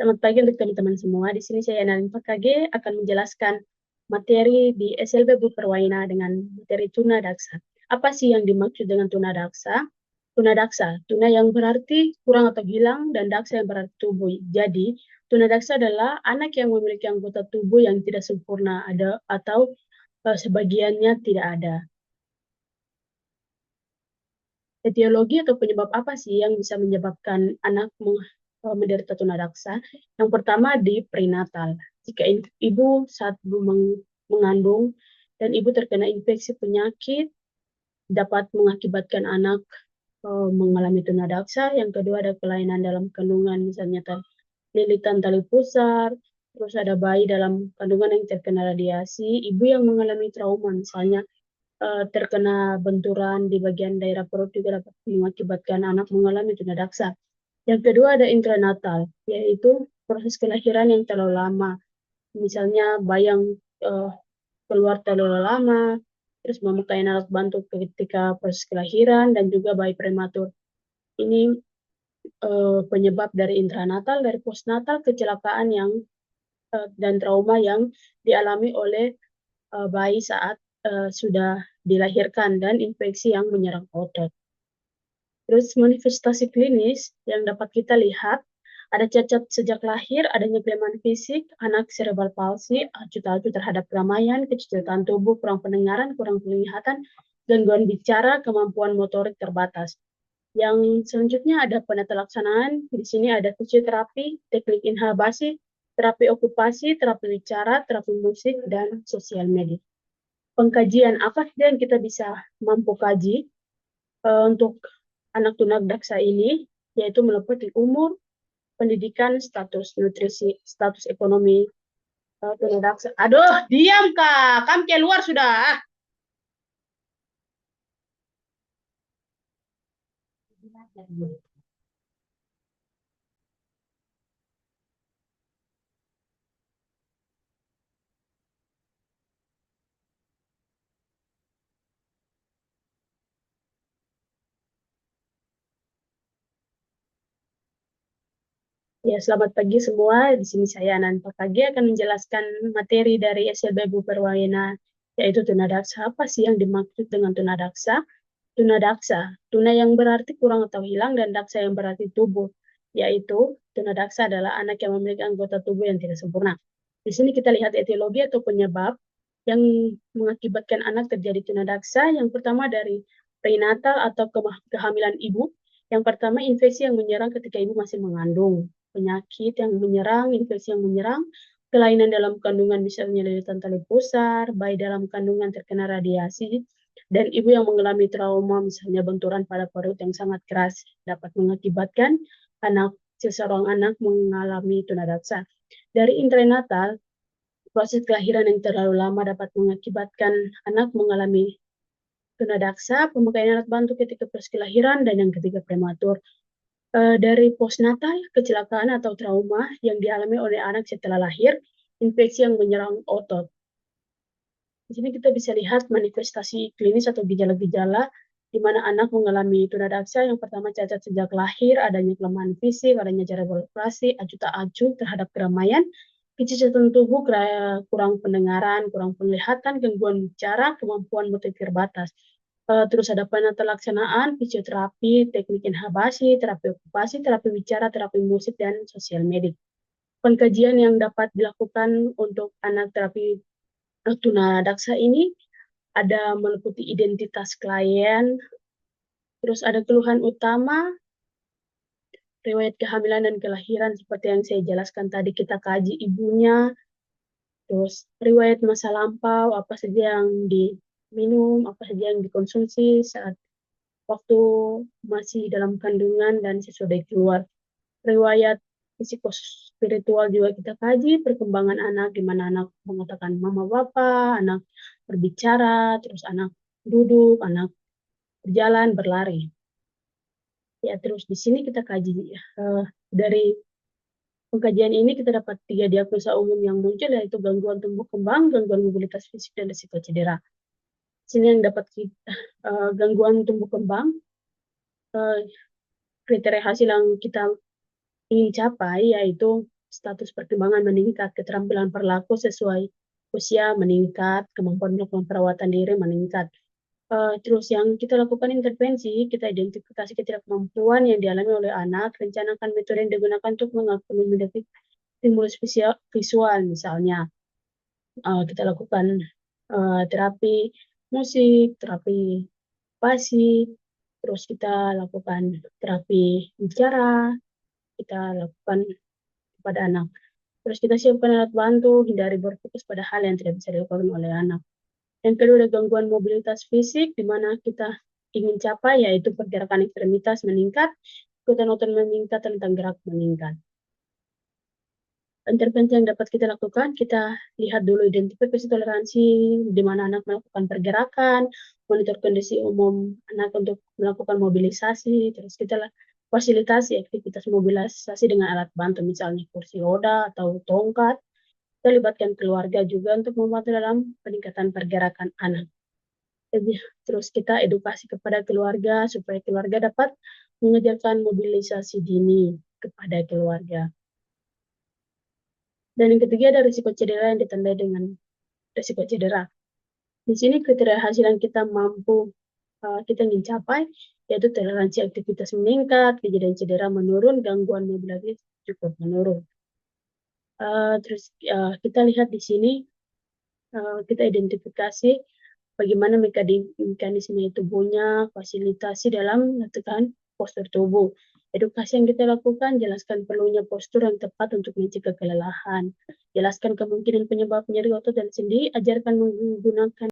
Selamat pagi untuk teman-teman semua. Di sini saya Nalin PKG akan menjelaskan materi di SLB Bu Perwaina dengan materi tuna daksa. Apa sih yang dimaksud dengan tuna daksa? Tuna daksa, tuna yang berarti kurang atau hilang, dan daksa yang berarti tubuh. Jadi, tuna daksa adalah anak yang memiliki anggota tubuh yang tidak sempurna ada atau sebagiannya tidak ada. Etiologi atau penyebab apa sih yang bisa menyebabkan anak menderita tunadaksa? Yang pertama di prenatal. Jika ibu saat mengandung dan ibu terkena infeksi penyakit, dapat mengakibatkan anak mengalami tunadaksa. Yang kedua ada kelainan dalam kandungan, misalnya lilitan tali pusar, terus ada bayi dalam kandungan yang terkena radiasi, ibu yang mengalami trauma, misalnya terkena benturan di bagian daerah perut juga dapat mengakibatkan anak mengalami tunadaksa. Yang kedua ada intranatal, yaitu proses kelahiran yang terlalu lama. Misalnya bayi yang uh, keluar terlalu lama, terus memakai alat bantu ketika proses kelahiran, dan juga bayi prematur. Ini penyebab dari intranatal, dari postnatal, kecelakaan yang dan trauma yang dialami oleh bayi saat sudah dilahirkan, dan infeksi yang menyerang otot. Terus manifestasi klinis yang dapat kita lihat, ada cacat sejak lahir, adanya kelemahan fisik, anak cerebral palsy, acuh-acuh terhadap keramaian, kesulitan tubuh, kurang pendengaran, kurang penglihatan, gangguan bicara, kemampuan motorik terbatas. Yang selanjutnya ada penata laksanaan. Di sini ada fisioterapi, teknik inhabasi, terapi okupasi, terapi bicara, terapi musik, dan sosial media. Pengkajian apa saja yang kita bisa mampu kaji untuk anak tunadaksa ini, yaitu meliputi umur, pendidikan, status nutrisi, status ekonomi tunadaksa. Aduh, diam kak, kamu keluar sudah. Ya, selamat pagi semua. Di sini saya Anan Pakage akan menjelaskan materi dari SLB Bu Perwayana, yaitu tunadaksa. Apa sih yang dimaksud dengan tunadaksa? Tunadaksa, tuna yang berarti kurang atau hilang, dan daksa yang berarti tubuh, yaitu tunadaksa adalah anak yang memiliki anggota tubuh yang tidak sempurna. Di sini kita lihat etiologi atau penyebab yang mengakibatkan anak terjadi tunadaksa. Yang pertama dari prenatal atau kehamilan ibu. Yang pertama infeksi yang menyerang ketika ibu masih mengandung, penyakit yang menyerang, infeksi yang menyerang, kelainan dalam kandungan, misalnya lilitan tali pusar, bayi dalam kandungan terkena radiasi, dan ibu yang mengalami trauma, misalnya benturan pada perut yang sangat keras, dapat mengakibatkan seseorang anak mengalami tunadaksa. Dari intranatal, proses kelahiran yang terlalu lama dapat mengakibatkan anak mengalami tunadaksa, pemakaian alat bantu ketika proses kelahiran, dan yang ketiga prematur. Dari postnatal, kecelakaan atau trauma yang dialami oleh anak setelah lahir, infeksi yang menyerang otot. Di sini kita bisa lihat manifestasi klinis atau gejala-gejala di mana anak mengalami tunadaksa. Yang pertama cacat sejak lahir, adanya kelemahan fisik, adanya cerebral palsy, acuh tak acuh terhadap keramaian, kecacatan tubuh, kurang pendengaran, kurang penglihatan, gangguan bicara, kemampuan motorik terbatas. Terus ada penata laksanaan, fisioterapi, teknik inhabasi, terapi okupasi, terapi bicara, terapi musik, dan sosial media. Pengkajian yang dapat dilakukan untuk anak terapi tunadaksa ini ada meliputi identitas klien, terus ada keluhan utama, riwayat kehamilan dan kelahiran seperti yang saya jelaskan tadi, kita kaji ibunya, terus riwayat masa lampau, apa saja yang diminum, apa saja yang dikonsumsi saat waktu masih dalam kandungan dan sesudah keluar. Riwayat psikospiritual juga kita kaji, perkembangan anak, di mana anak mengatakan mama papa, anak berbicara, terus anak duduk, anak berjalan, berlari. Ya, terus di sini kita kaji dari pengkajian ini kita dapat 3 diagnosa umum yang muncul, yaitu gangguan tumbuh kembang, gangguan mobilitas fisik, dan risiko cedera. Sini yang dapat kita, gangguan tumbuh kembang, kriteria hasil yang kita ingin capai yaitu status perkembangan meningkat, keterampilan perilaku sesuai usia meningkat, kemampuan melakukan perawatan diri meningkat. Terus yang kita lakukan intervensi, kita identifikasi ketidakmampuan yang dialami oleh anak, rencanakan metode yang digunakan untuk mengakomodir stimulus visual misalnya. Kita lakukan terapi musik, terapi pasi, terus kita lakukan terapi bicara, kita lakukan kepada anak. Terus kita siapkan alat bantu, hindari berfokus pada hal yang tidak bisa dilakukan oleh anak. Yang kedua ada gangguan mobilitas fisik, di mana kita ingin capai, yaitu pergerakan ekstremitas meningkat, ikutan otot meningkat, tentang gerak meningkat. Intervensi yang dapat kita lakukan, kita lihat dulu identifikasi toleransi, di mana anak melakukan pergerakan, monitor kondisi umum anak untuk melakukan mobilisasi, terus kita fasilitasi aktivitas mobilisasi dengan alat bantu, misalnya kursi roda atau tongkat. Kita libatkan keluarga juga untuk membantu dalam peningkatan pergerakan anak. Jadi, terus kita edukasi kepada keluarga supaya keluarga dapat mengajarkan mobilisasi dini kepada keluarga. Dan yang ketiga ada risiko cedera yang ditandai dengan risiko cedera. Di sini kriteria hasil yang kita mampu kita ingin capai, yaitu toleransi aktivitas meningkat, kejadian cedera menurun, gangguan mobilitas cukup menurun. Terus kita lihat di sini, kita identifikasi bagaimana mekanisme tubuhnya, fasilitasi dalam latihan postur tubuh. Edukasi yang kita lakukan, jelaskan perlunya postur yang tepat untuk mencegah kelelahan. Jelaskan kemungkinan penyebab nyeri otot dan sendi, ajarkan menggunakan